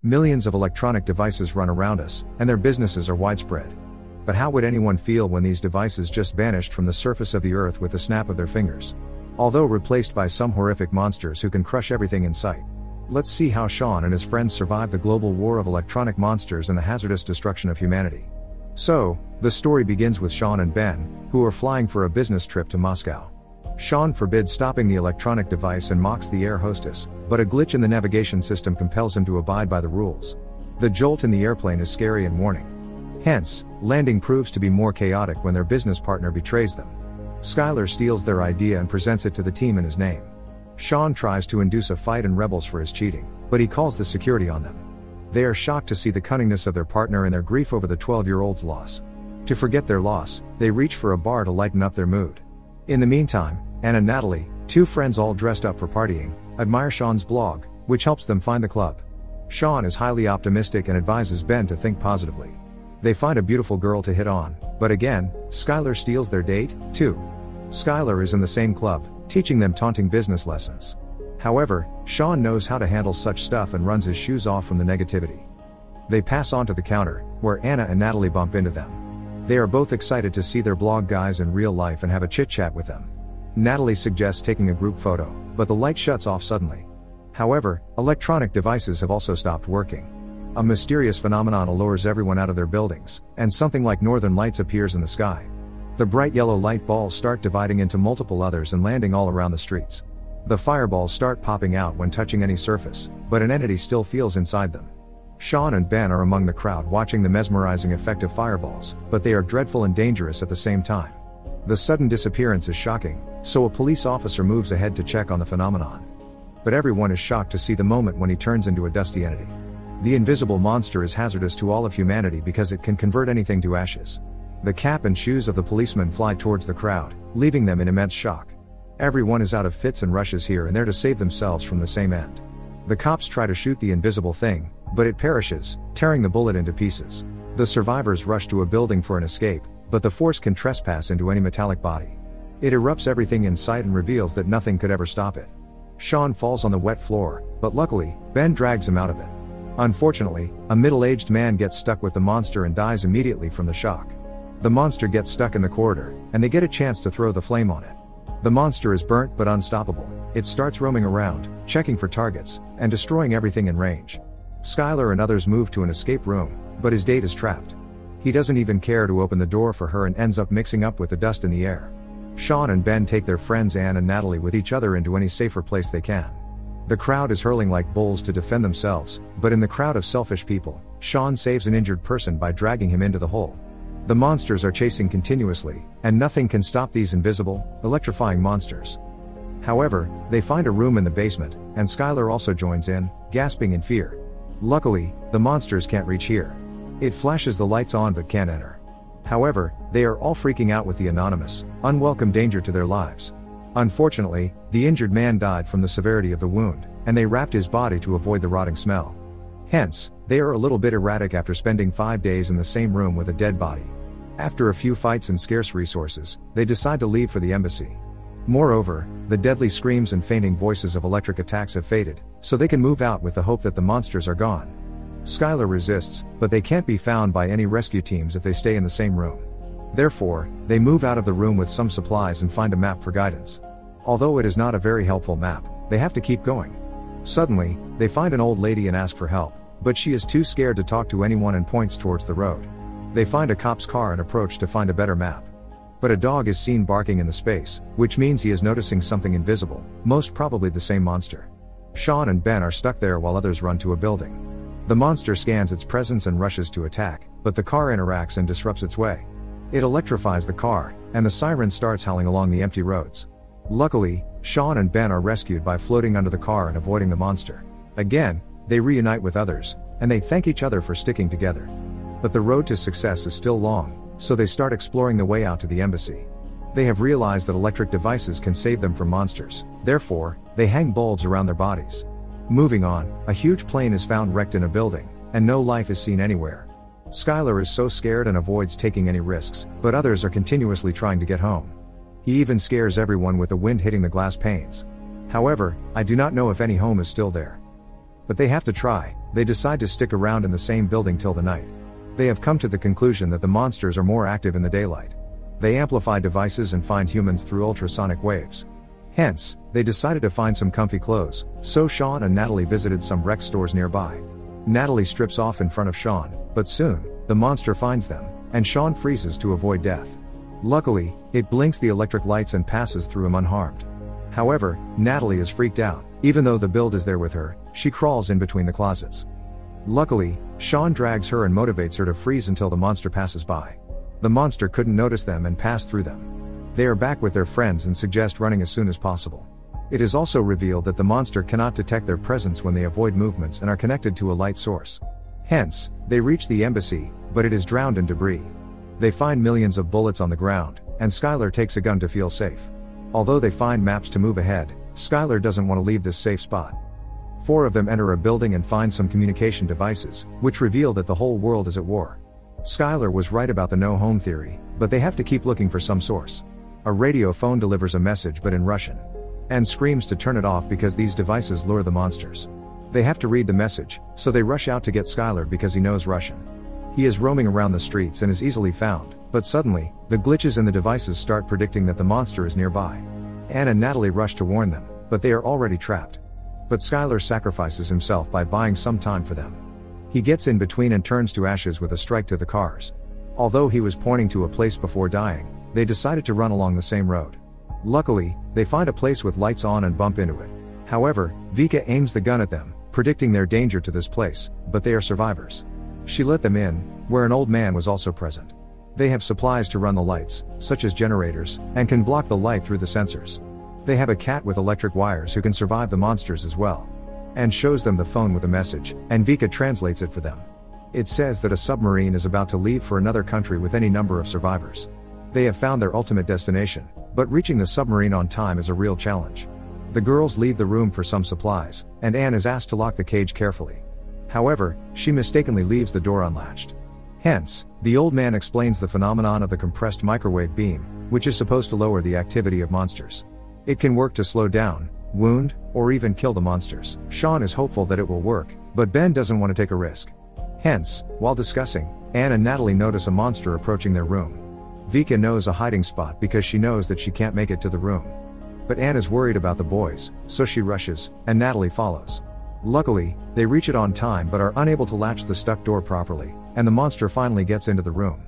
Millions of electronic devices run around us, and their businesses are widespread. But how would anyone feel when these devices just vanished from the surface of the earth with the snap of their fingers? Although replaced by some horrific monsters who can crush everything in sight. Let's see how Sean and his friends survive the global war of electronic monsters and the hazardous destruction of humanity. So, the story begins with Sean and Ben, who are flying for a business trip to Moscow. Sean forbids stopping the electronic device and mocks the air hostess, but a glitch in the navigation system compels him to abide by the rules. The jolt in the airplane is scary and warning. Hence, landing proves to be more chaotic when their business partner betrays them. Skylar steals their idea and presents it to the team in his name. Sean tries to induce a fight and rebels for his cheating, but he calls the security on them. They are shocked to see the cunningness of their partner and their grief over the 12-year-old's loss. To forget their loss, they reach for a bar to lighten up their mood. In the meantime, Anne and Natalie, two friends all dressed up for partying, admire Sean's blog, which helps them find the club. Sean is highly optimistic and advises Ben to think positively. They find a beautiful girl to hit on, but again, Skylar steals their date, too. Skylar is in the same club, teaching them taunting business lessons. However, Sean knows how to handle such stuff and runs his shoes off from the negativity. They pass on to the counter, where Anna and Natalie bump into them. They are both excited to see their blog guys in real life and have a chit-chat with them. Natalie suggests taking a group photo, but the light shuts off suddenly. However, electronic devices have also stopped working. A mysterious phenomenon allures everyone out of their buildings, and something like northern lights appears in the sky. The bright yellow light balls start dividing into multiple others and landing all around the streets. The fireballs start popping out when touching any surface, but an entity still feels inside them. Sean and Ben are among the crowd watching the mesmerizing effect of fireballs, but they are dreadful and dangerous at the same time. The sudden disappearance is shocking, so a police officer moves ahead to check on the phenomenon. But everyone is shocked to see the moment when he turns into a dusty entity. The invisible monster is hazardous to all of humanity because it can convert anything to ashes. The cap and shoes of the policeman fly towards the crowd, leaving them in immense shock. Everyone is out of fits and rushes here and there to save themselves from the same end. The cops try to shoot the invisible thing, but it perishes, tearing the bullet into pieces. The survivors rush to a building for an escape, but the force can trespass into any metallic body. It erupts everything in sight and reveals that nothing could ever stop it. Sean falls on the wet floor, but luckily, Ben drags him out of it. Unfortunately, a middle-aged man gets stuck with the monster and dies immediately from the shock. The monster gets stuck in the corridor, and they get a chance to throw the flame on it. The monster is burnt but unstoppable. It starts roaming around, checking for targets, and destroying everything in range. Skylar and others move to an escape room, but his date is trapped. He doesn't even care to open the door for her and ends up mixing up with the dust in the air. Sean and Ben take their friends Anne and Natalie with each other into any safer place they can. The crowd is hurling like bulls to defend themselves, but in the crowd of selfish people, Sean saves an injured person by dragging him into the hole. The monsters are chasing continuously, and nothing can stop these invisible, electrifying monsters. However, they find a room in the basement, and Skylar also joins in, gasping in fear. Luckily, the monsters can't reach here. It flashes the lights on but can't enter. However, they are all freaking out with the anonymous, unwelcome danger to their lives. Unfortunately, the injured man died from the severity of the wound, and they wrapped his body to avoid the rotting smell. Hence, they are a little bit erratic after spending 5 days in the same room with a dead body. After a few fights and scarce resources, they decide to leave for the embassy. Moreover, the deadly screams and fainting voices of electric attacks have faded, so they can move out with the hope that the monsters are gone. Skylar resists, but they can't be found by any rescue teams if they stay in the same room. Therefore, they move out of the room with some supplies and find a map for guidance. Although it is not a very helpful map, they have to keep going. Suddenly, they find an old lady and ask for help, but she is too scared to talk to anyone and points towards the road. They find a cop's car and approach to find a better map. But a dog is seen barking in the space, which means he is noticing something invisible, most probably the same monster. Sean and Ben are stuck there while others run to a building. The monster scans its presence and rushes to attack, but the car interacts and disrupts its way. It electrifies the car, and the siren starts howling along the empty roads. Luckily, Sean and Ben are rescued by floating under the car and avoiding the monster. Again, they reunite with others, and they thank each other for sticking together. But the road to success is still long, so they start exploring the way out to the embassy. They have realized that electric devices can save them from monsters, therefore, they hang bulbs around their bodies. Moving on, a huge plane is found wrecked in a building, and no life is seen anywhere. Skylar is so scared and avoids taking any risks, but others are continuously trying to get home. He even scares everyone with the wind hitting the glass panes. However, I do not know if any home is still there. But they have to try. They decide to stick around in the same building till the night. They have come to the conclusion that the monsters are more active in the daylight. They amplify devices and find humans through ultrasonic waves. Hence, they decided to find some comfy clothes, so Sean and Natalie visited some rec stores nearby. Natalie strips off in front of Sean, but soon, the monster finds them, and Sean freezes to avoid death. Luckily, it blinks the electric lights and passes through him unharmed. However, Natalie is freaked out. Even though the build is there with her, she crawls in between the closets. Luckily, Sean drags her and motivates her to freeze until the monster passes by. The monster couldn't notice them and passed through them. They are back with their friends and suggest running as soon as possible. It is also revealed that the monster cannot detect their presence when they avoid movements and are connected to a light source. Hence, they reach the embassy, but it is drowned in debris. They find millions of bullets on the ground, and Skylar takes a gun to feel safe. Although they find maps to move ahead, Skylar doesn't want to leave this safe spot. 4 of them enter a building and find some communication devices, which reveal that the whole world is at war. Skylar was right about the no home theory, but they have to keep looking for some source. A radio phone delivers a message but in Russian. Anne screams to turn it off because these devices lure the monsters. They have to read the message, so they rush out to get Skylar because he knows Russian. He is roaming around the streets and is easily found, but suddenly, the glitches in the devices start predicting that the monster is nearby. Anne and Natalie rush to warn them, but they are already trapped. But Skylar sacrifices himself by buying some time for them. He gets in between and turns to ashes with a strike to the cars. Although he was pointing to a place before dying, they decided to run along the same road. Luckily, they find a place with lights on and bump into it. However, Vika aims the gun at them, predicting their danger to this place, but they are survivors. She let them in, where an old man was also present. They have supplies to run the lights, such as generators, and can block the light through the sensors. They have a cat with electric wires who can survive the monsters as well. And shows them the phone with a message, and Vika translates it for them. It says that a submarine is about to leave for another country with any number of survivors. They have found their ultimate destination, but reaching the submarine on time is a real challenge. The girls leave the room for some supplies, and Anne is asked to lock the cage carefully. However, she mistakenly leaves the door unlatched. Hence, the old man explains the phenomenon of the compressed microwave beam, which is supposed to lower the activity of monsters. It can work to slow down, wound, or even kill the monsters. Sean is hopeful that it will work, but Ben doesn't want to take a risk. Hence, while discussing, Anne and Natalie notice a monster approaching their room. Vika knows a hiding spot because she knows that she can't make it to the room. But Anne is worried about the boys, so she rushes, and Natalie follows. Luckily, they reach it on time but are unable to latch the stuck door properly, and the monster finally gets into the room.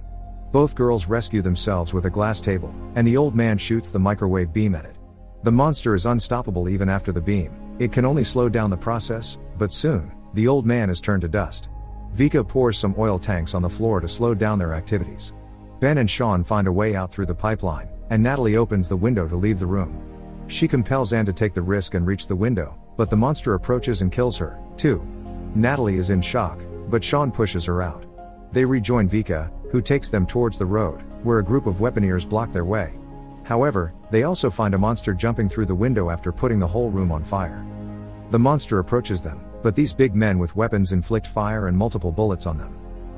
Both girls rescue themselves with a glass table, and the old man shoots the microwave beam at it. The monster is unstoppable even after the beam. It can only slow down the process, but soon, the old man is turned to dust. Vika pours some oil tanks on the floor to slow down their activities. Ben and Sean find a way out through the pipeline, and Natalie opens the window to leave the room. She compels Anne to take the risk and reach the window, but the monster approaches and kills her, too. Natalie is in shock, but Sean pushes her out. They rejoin Vika, who takes them towards the road, where a group of weaponeers block their way. However, they also find a monster jumping through the window after putting the whole room on fire. The monster approaches them, but these big men with weapons inflict fire and multiple bullets on them.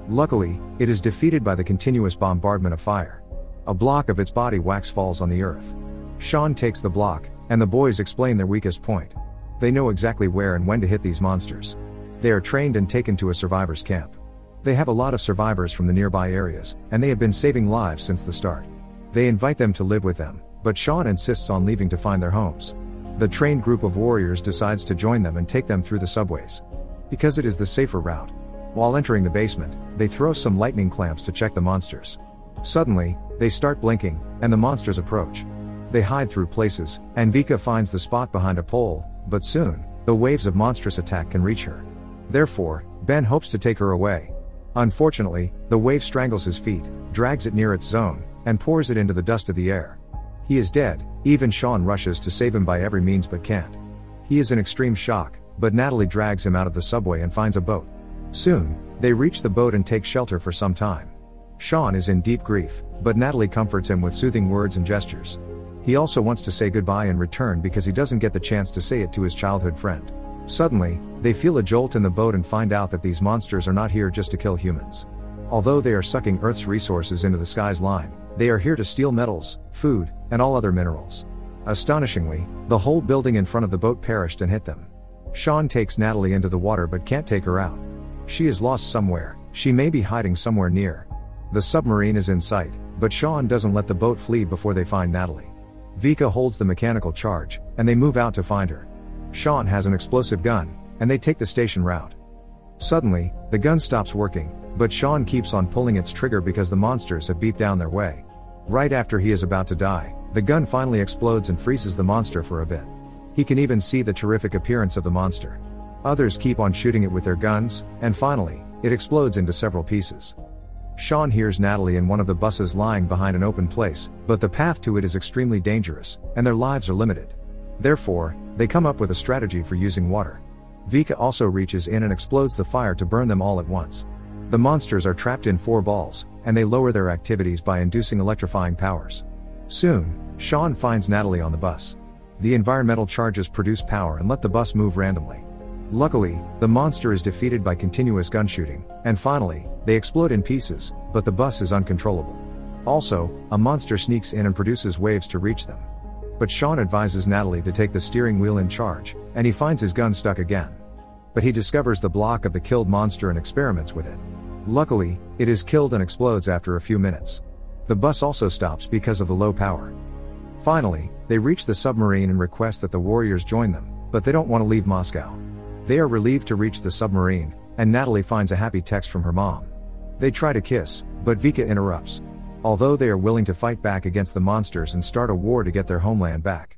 Luckily, it is defeated by the continuous bombardment of fire. A block of its body wax falls on the earth. Sean takes the block, and the boys explain their weakest point. They know exactly where and when to hit these monsters. They are trained and taken to a survivors' camp. They have a lot of survivors from the nearby areas, and they have been saving lives since the start. They invite them to live with them, but Sean insists on leaving to find their homes. The trained group of warriors decides to join them and take them through the subways, because it is the safer route. While entering the basement, they throw some lightning clamps to check the monsters. Suddenly, they start blinking, and the monsters approach. They hide through places, and Vika finds the spot behind a pole, but soon, the waves of monstrous attack can reach her. Therefore, Ben hopes to take her away. Unfortunately, the wave strangles his feet, drags it near its zone, and pours it into the dust of the air. He is dead. Even Sean rushes to save him by every means but can't. He is in extreme shock, but Natalie drags him out of the subway and finds a boat. Soon, they reach the boat and take shelter for some time. Sean is in deep grief, but Natalie comforts him with soothing words and gestures. He also wants to say goodbye in return because he doesn't get the chance to say it to his childhood friend. Suddenly, they feel a jolt in the boat and find out that these monsters are not here just to kill humans. Although they are sucking Earth's resources into the sky's line, they are here to steal metals, food, and all other minerals. Astonishingly, the whole building in front of the boat perished and hit them. Sean takes Natalie into the water but can't take her out. She is lost somewhere, she may be hiding somewhere near. The submarine is in sight, but Sean doesn't let the boat flee before they find Natalie. Vika holds the mechanical charge, and they move out to find her. Sean has an explosive gun, and they take the station route. Suddenly, the gun stops working, but Sean keeps on pulling its trigger because the monsters have beeped down their way. Right after he is about to die, the gun finally explodes and freezes the monster for a bit. He can even see the terrific appearance of the monster. Others keep on shooting it with their guns, and finally, it explodes into several pieces. Sean hears Natalie in one of the buses lying behind an open place, but the path to it is extremely dangerous, and their lives are limited. Therefore, they come up with a strategy for using water. Vika also reaches in and explodes the fire to burn them all at once. The monsters are trapped in 4 balls, and they lower their activities by inducing electrifying powers. Soon, Sean finds Natalie on the bus. The environmental charges produce power and let the bus move randomly. Luckily, the monster is defeated by continuous gun shooting, and finally, they explode in pieces, but the bus is uncontrollable. Also, a monster sneaks in and produces waves to reach them. But Sean advises Natalie to take the steering wheel in charge, and he finds his gun stuck again. But he discovers the block of the killed monster and experiments with it. Luckily, it is killed and explodes after a few minutes. The bus also stops because of the low power. Finally, they reach the submarine and request that the warriors join them, but they don't want to leave Moscow. They are relieved to reach the submarine, and Natalie finds a happy text from her mom. They try to kiss, but Vika interrupts. Although they are willing to fight back against the monsters and start a war to get their homeland back.